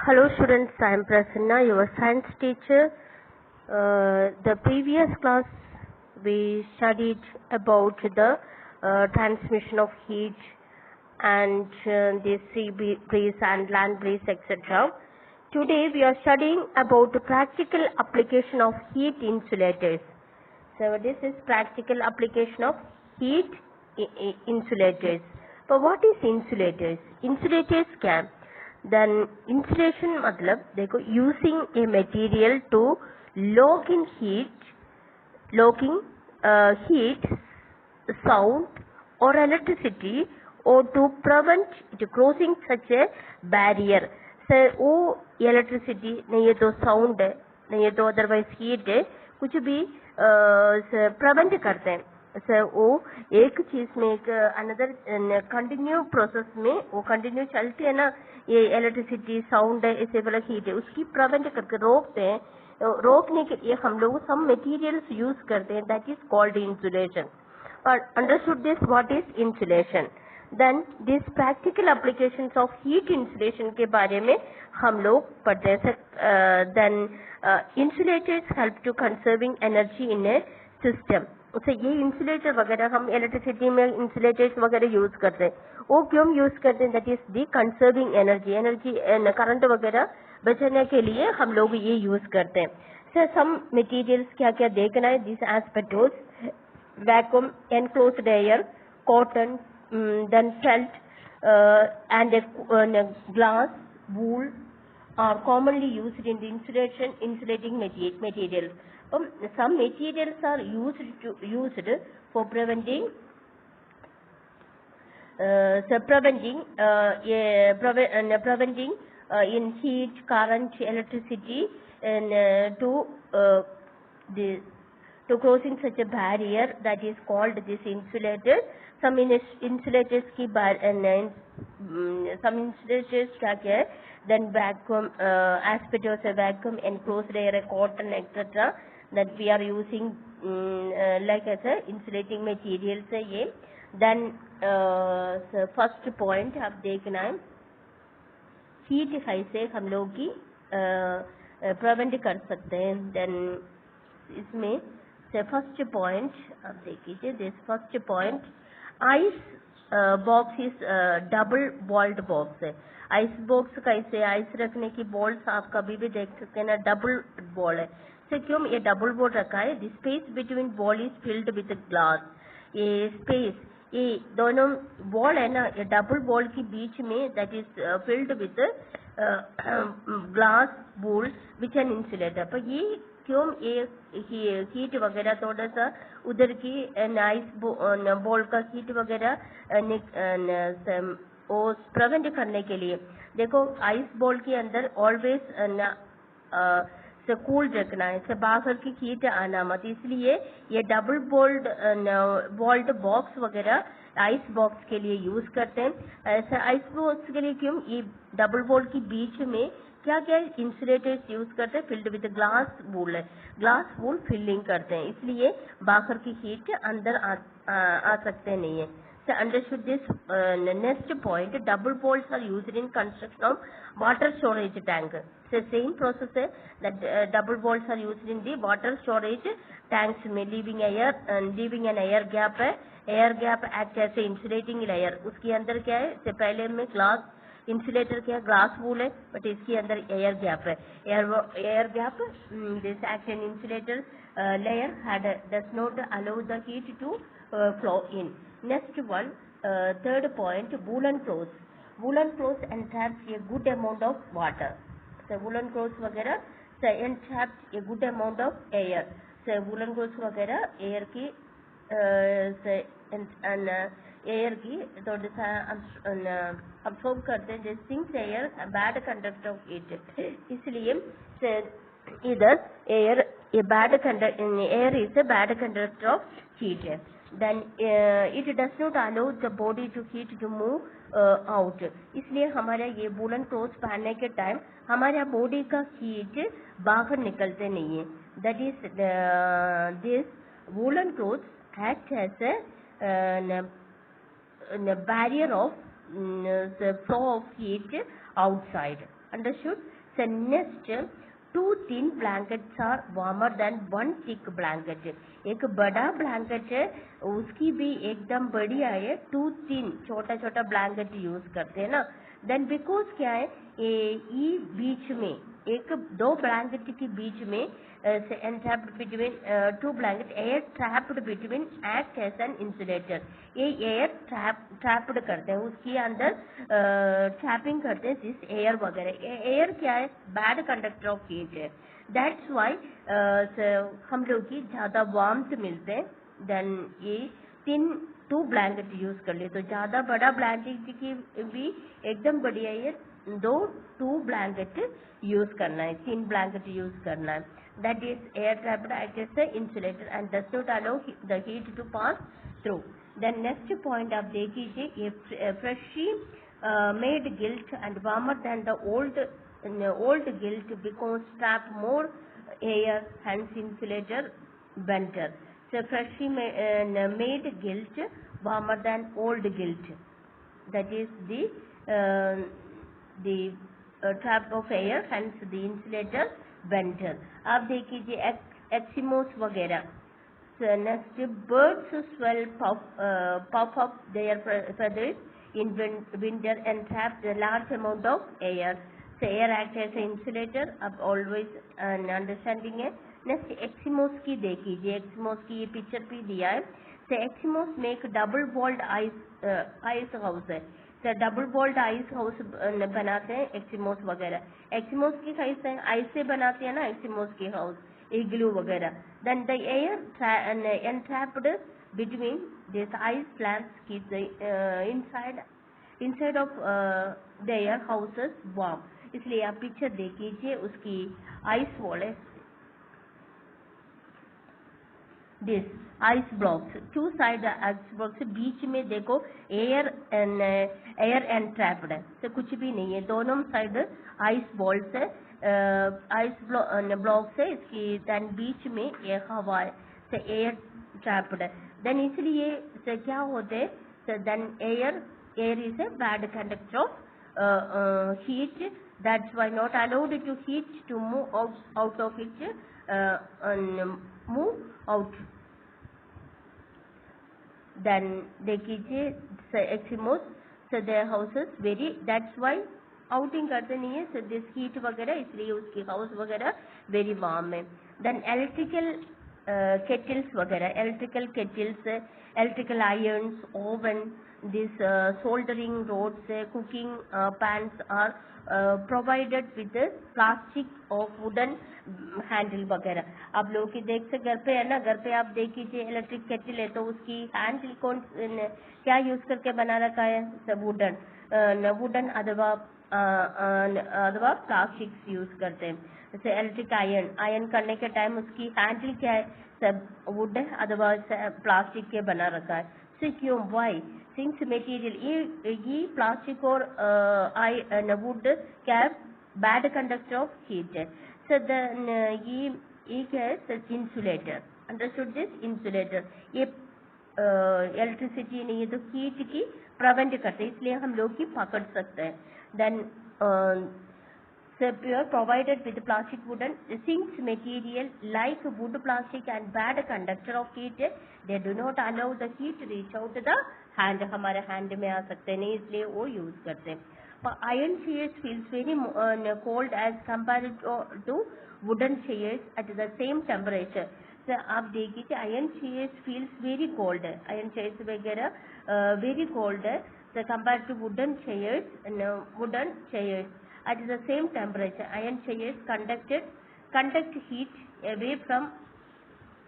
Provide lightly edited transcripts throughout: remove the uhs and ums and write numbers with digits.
Hello students, I am Prasanna, your science teacher. The previous class we studied about the transmission of heat and the sea breeze and land breeze, etc. Today we are studying about the practical application of heat insulators. So this is practical application of heat insulators. But what is insulators? Insulators क्या? Then insulation मतलब देखो using a material to lock in heat, sound or electricity or to prevent it crossing such a barrier. So वो electricity नहीं है तो sound है नहीं है तो otherwise heat है कुछ भी prevent करते हैं. सर वो एक चीज में एक अनदर कंटिन्यू प्रोसेस में वो कंटिन्यू चलती है ना, ये इलेक्ट्रिसिटी साउंड है इसे वाला हीट है उसकी प्रिवेंट करके रोकते हैं. रोकने के लिए हम लोग सम मटेरियल्स यूज करते हैं, दैट इज कॉल्ड इंसुलेशन. और understood this what is insulation. Then this practical applications of heat insulation के बारे में हम लोग पढ़ते हैं. Then insulators help to conserving energy in a system. उसे ये इंसुलेटर वगैरह हम इलेक्ट्रिसिटी में इंसुलेटर्स वगैरह यूज करते हैं. वो क्यों यूज करते हैं? That is the conserving energy current वगैरह बचाने के लिए हम लोग ये यूज करते हैं. सर सम मटेरियल्स क्या क्या देखना है. This asbestos, vacuum, enclosed air, cotton, then felt and glass, wool are commonly used in the insulating materials. Some materials are used for preventing in heat, current, electricity, and to crossing such a barrier that is called this insulator. Some insulators की some insulators क्या क्या है? Then vacuum, asbestos, vacuum, enclosed air, cotton, etc. that we are using like as a insulating materials है ये. Then first point आप देखना है heat कैसे हम लोग की प्रिवेंट कर सकते हैं. देन इसमें से फर्स्ट पॉइंट आप देखिए. This first point, ice box is double walled box है. आइस बॉक्स कैसे? आइस रखने की बॉल्स आप कभी भी देख सकते हैं ना, डबल बॉल है. तो क्यों ये डबल बॉल रखा है? The space between ball is filled with glass. ये स्पेस, ये दोनों बॉल है ना, ये डबल बॉल के बीच में that is filled with glass ball which an insulator. पर ये क्यों ये हीट वगैरह थोड़ा सा उधर की आइस बॉल का हीट वगैरह प्रिवेंट करने के लिए. देखो आइस बॉल के अंदर ऑलवेज से कूल रखना है, से बाहर की हीट आना मत. इसलिए ये डबल वॉल्ड बॉक्स वगैरह आइस बॉक्स के लिए यूज करते हैं. ऐसा आइस बॉक्स के लिए क्यों ये डबल वॉल के बीच में क्या क्या इंसुलेटर्स यूज करते हैं? फिल्ड विद ग्लास वूल है, ग्लास वूल फिलिंग करते हैं, इसलिए बाहर की हीट अंदर आ सकते नहीं है. So understood this. Next point, double bolts are used in construction of water storage tank. So same process है that double bolts are used in the water storage tanks में leaving an air gap है. Air gap act as a insulating layer. उसके अंदर क्या है? से पहले में ग्लास इंसुलेटर क्या है? ग्लास वूल है, बट इसके अंदर एयर गैप है. Air gap this act an insulator layer does not allow the heat to flow in. Next one, third point, woolen clothes. Woolen clothes entraps a good amount of water. So woolen clothes वगैरह so entraps a good amount of air. So woolen clothes वगैरह air की air की थोड़ा सा absorb करते हैं. This things air bad conductor of heat. इसलिए इधर air is a bad conductor of heat. Then it does not allow the body to heat to move out. इसलिए हमारा ये वूलन क्लोथ्स पहनने के टाइम हमारा बॉडी का हीट बाहर निकलते नहीं है. That is this woollen clothes act as a barrier of the flow of heat outside. Understood? So next, 2 thin blankets are warmer than 1 thick blanket. एक बड़ा ब्लैंकेट है उसकी भी एकदम बढ़िया है, 2 thin छोटा छोटा ब्लैंकेट यूज करते हैं ना. देन बिकॉज क्या है, ये बीच में एक दो ब्लैंकेट के बीच में entrapped between 2 blanket, air trapped between act as an insulator. ये एयर ट्रैप्ड करते हैं, उसके अंदर ट्रैपिंग करते हैं जिस एयर वगैरह. एयर क्या है, बैड कंडक्टर ऑफ हीट है. दैट्स वाई हम लोग की ज़्यादा वार्मथ मिलते हैं. देन ये 2 ब्लैंकेट यूज कर लिए, तो ज़्यादा बड़ा ब्लैंकेट की भी एकदम बढ़िया है. 2 ब्लैंकेट यूज करना है, 3 ब्लैंकेट यूज करना है. That is air trapped act as the insulator and does not allow the heat to pass through. Then next point आप देख लीजिए, ये freshly made quilt and warmer than the old gilt because trap more air, hence insulator better. So freshly made gilt warmer than old gilt. That is the trap of air, hence the insulator better. अब देखिए Eskimos वगैरह. So next, birds swell puff up their feathers in winter and trap a large amount of air. So air acts as an insulator. अब always understanding है. Next, Eskimos की देखिए, Eskimos की ये picture भी दिया है. So Eskimos make double walled ice house है. तो डबल वॉल्ड आइस हाउस बनाते हैं Eskimos वगैरह. Eskimos की आइस से बनाते हैं ना Eskimos की हाउस, igloo वगैरह. Then the air entrapped between these ice slabs keeps the inside of their houses warm. इसलिए आप पिक्चर देख लीजिए, उसकी आइस वॉल है. This ice blocks, 2 side ice blocks, बीच में देखो एयर एंड ट्रैप्ड है, तो कुछ भी नहीं है, दोनों साइड आइस बॉल्स है, आइस ब्लॉक्स है इसकी. देन बीच में एक हवा है, तो एयर ट्रैप्ड है. देन इसलिए से क्या होते हैं, so then air is a bad conductor of heat. That's why not allowed to heat to move out of it, move out. Then देखिए Eskimos, so their houses very, that's why outing करते नहीं है, so this heat वगैरह, इसलिए उसकी house वगैरह very warm है. Then electrical kettles वगैरह, electrical kettles, electrical irons, oven, this soldering rods, cooking pans are provided with plastic or wooden handle वगैरह. आप लोगों की देख से घर पे है ना, घर पे आप देख कीजिए इलेक्ट्रिक केटल है, तो उसकी हैंडल कौन क्या यूज करके बना रखा है, वुडन अथवा प्लास्टिक्स यूज करते हैं. जैसे इलेक्ट्रिक आयरन करने के टाइम उसकी हैंडल क्या है, सब वुड अथवा प्लास्टिक के बना रखा है. तो क्यों, वाई, सिंस मटेरियल ये प्लास्टिक और वुड क्या है, बैड कंडक्टर ऑफ हीट है. So then ये क्या है, इंसुलेटर. अंडरस्टूड दिस, इंसुलेटर ये इलेक्ट्रिसिटी नहीं है तो हीट की प्रिवेंट करते हैं, इसलिए हम लोग की पकड़ सकते हैं. Then pure provided with plastic wooden sinks material like wood, plastic and bad conductor of heat, they do not allow the heat to reach out to the hand. हमारे hand में आ सकते नहीं, इसलिए वो यूज करते हैं. Iron chairs feels very cold as compared to wooden chairs at the same temperature. So आप देखिए iron chairs feels very cold है, iron chairs वगैरह very cold है, so compared to wooden chairs at the same temperature. Iron chairs conduct heat away from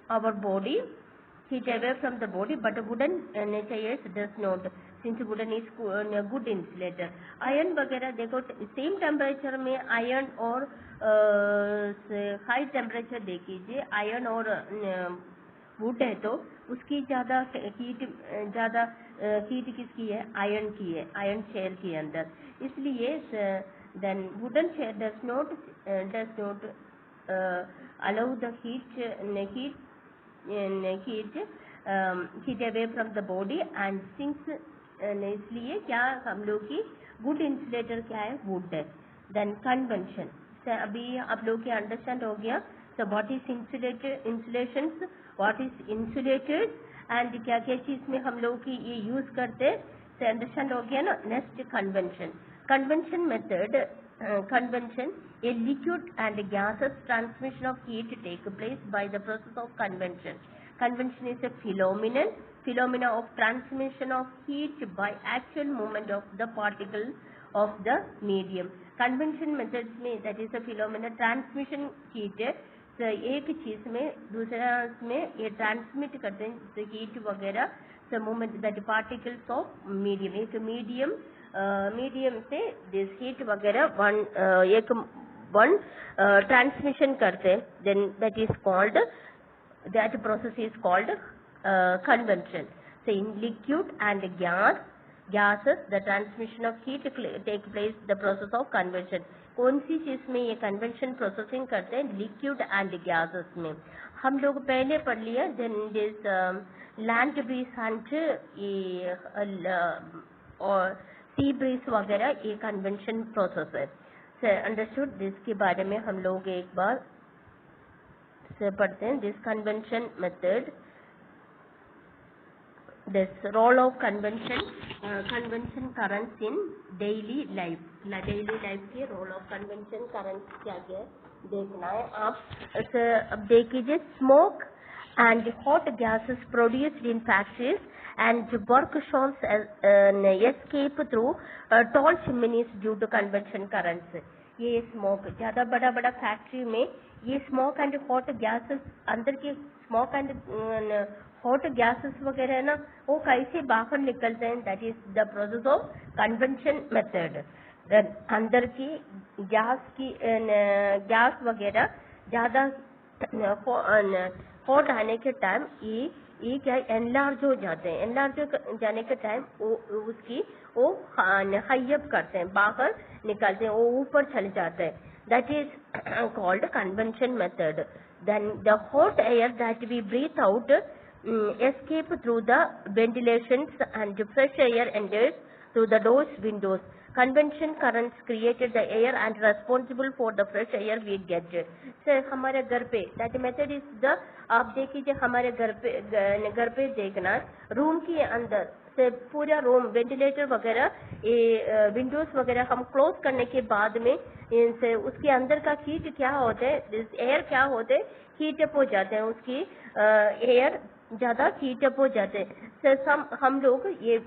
our body, but wooden chairs does not, since wooden is good insulator. Iron वगैरह देखो same temperature में iron और high temperature देखिए, iron और would है तो उसकी ज़्यादा हीट किसकी है, आयरन की है, आयरन चेयर के अंदर. इसलिए then wooden chair does not allow the heat away from the body and since इसलिए क्या हम लोग की गुड इंसुलेटर क्या है, वुड है. देन कन्वेंशन से अभी आप लोग के अंडरस्टैंड हो गया। So what is insulations, what is insulated and क्या क्या चीज में हम लोग की ये यूज करते से अंडरस्टैंड हो गया ना। Next convention, convention method, convection, a liquid and gaseous transmission of heat take place by the process of convection. Convection is a phenomena of transmission of heat by actual movement of the particles of the medium. Convection methods में that is a phenomena transmission heat है, तो एक चीज में दूसरा में ये transmit करते हैं जैसे हीट वगैरह, so movement that particles of medium, एक मीडियम से दिस हीट वगैरह वन ट्रांसमिशन करते हैं, then that is called, that process is called convection. So in liquid and gases the transmission of heat take place, the process of convection. कौन सी चीज में ये convention processing करते हैं? लिक्विड एंड गैसेस में. हम लोग पहले पढ़ लिया. Then this land breeze and और सी ब्रीज वगैरह ये कन्वेंशन प्रोसेस है. अंडरस्टूड. दिस के बारे में हम लोग एक बार से पढ़ते हैं. This convention method, this role of convention currents in daily life. daily life के role of convention currents क्या क्या है देखना है आप. अब देखिए, smoke and hot gases produced in factories and workshops escape through tall chimneys due to convection currents. ये स्मोक ज्यादा बड़ा बड़ा फैक्ट्री में ये स्मोक एंड हॉट गैसेस, अंदर के स्मोक एंड हॉट गैसेस वगैरह है ना, वो कैसे बाहर निकलते हैं? That is the process of convention method. अंदर की गैस वगैरह ज्यादा हॉट आने के टाइम ये क्या एनलार्ज हो जाते हैं. एनलार्ज हो जाने के टाइम वो हाइअप करते हैं, बाहर निकलते हैं, वो ऊपर चले जाते हैं. That is called convection method. Then the hot air that we breathe out escape through the ventilations and fresh air enters through the doors, windows. Convection currents created the air and responsible for the fresh air we get. So हमारे घर पे that method is the, आप देखिए हमारे घर पे देखना, room के अंदर से पूरा रूम वेंटिलेटर वगैरह ये विंडोज वगैरह हम क्लोज करने के बाद में इनसे उसके अंदर का हीट क्या होता है, एयर क्या होते हैं, हीट अप हो जाते हैं, उसकी एयर ज्यादा हीट अप हो जाते हैं. हम लोग ये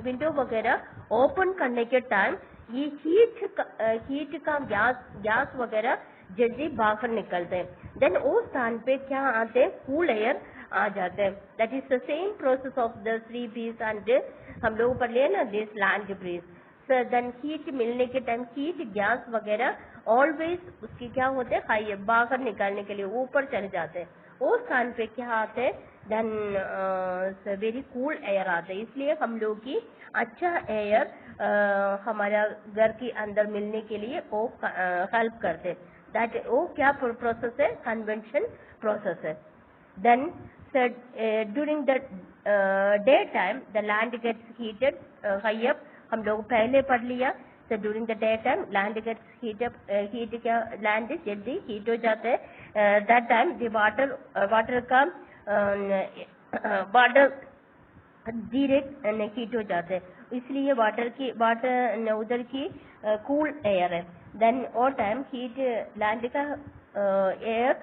विंडो वगैरह ओपन करने के टाइम ये हीट का गैस वगैरह जल्दी बाहर निकलते हैं. देन उस स्थान पे क्या आते हैं? कूल एयर आ जाते हैं. That is the same process of the sea breeze and हम लोग पढ़ लिए ना this land breeze. Then heat मिलने के टाइम हीट गैस वगैरह ऑलवेज उसकी क्या होते हैं? हाई बाहर निकालने के लिए ऊपर चले जाते हैं. उस स्थान पे क्या आते हैं? देन वेरी कूल एयर आते हैं. इसलिए हम लोग की अच्छा एयर हमारा घर के अंदर मिलने के लिए वो हेल्प करते हैं. दैट वो क्या प्रोसेस है? कन्वेंशन प्रोसेस है. Then during the day time the land gets heated high up. हम लोग पहले पढ़ लिया. So during the daytime land gets heat up, क्या land जल्दी हीट हो जाते हैं. that time the water का वाटर धीरे हीट हो जाते हैं, इसलिए वाटर उधर की कूल एयर है. देन और टाइम हीट लैंड का एयर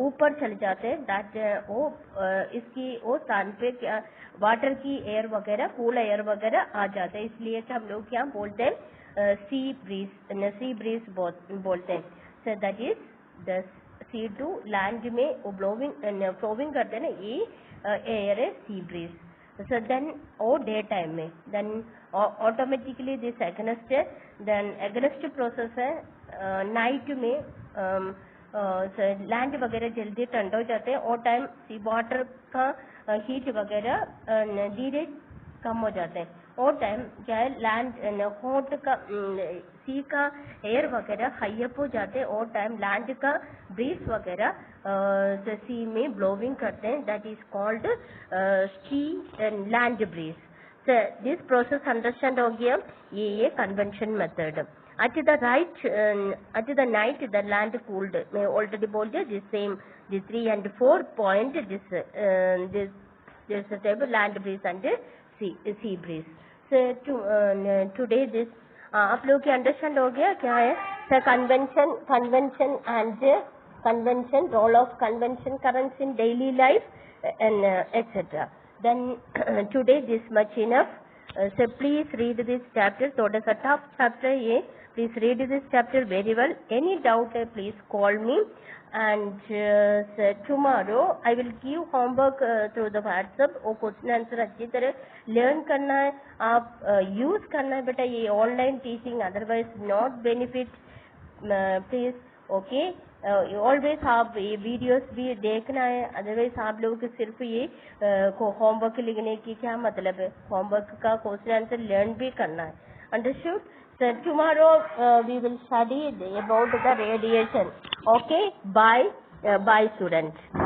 ऊपर चले जाते हैं. दैट वो इसकी वो स्थान पे क्या वाटर की एयर वगैरह कूल एयर वगैरह आ जाते हैं. इसलिए हम लोग क्या बोलते हैं? सी ब्रीज बोलते हैं. So that is the sea to land में वो फ्लोविंग करते हैं ना, ये एयर है सी ब्रीज. सो देन वो डे टाइम में देन ऑटोमेटिकली दिस एगनेस्ट है. देन एगनेस्ट प्रोसेस है नाइट में लैंड वगैरह जल्दी ठंडा हो जाते हैं और टाइम सी वाटर का हीट वगैरह धीरे कम हो जाते हैं. और टाइम क्या है? लैंड हॉट का सी का एयर वगैरह हाई अप हो जाते हैं और टाइम लैंड का ब्रीज वगैरह सी में ब्लोविंग करते हैं. That is called sea land breeze. This process understand हो गया. ये convection method. at the night the land cooled. मैं already बोल दिया this same the 3 and 4 point this table land breeze and sea breeze. So today this आप लोगों की understand हो गया क्या है sir convention and convention, role of convention currents in daily life and etc. Then today this much enough. So please read this chapter. थोड़ा सा tough chapter है ये. Please read this chapter very well. Any doubt please call me. And so tomorrow I will give homework through the WhatsApp. वो question answer अच्छी तरह learn करना है, आप यूज करना है बेटा. ये online teaching otherwise not benefit. Please okay. Always आप ये वीडियोस भी देखना है, अदरवाइज आप लोगों को सिर्फ ये होमवर्क लिखने की क्या मतलब है, होमवर्क का क्वेश्चन आंसर लर्न भी करना है. Understood. So tomorrow we will study about the radiation. Okay, bye students.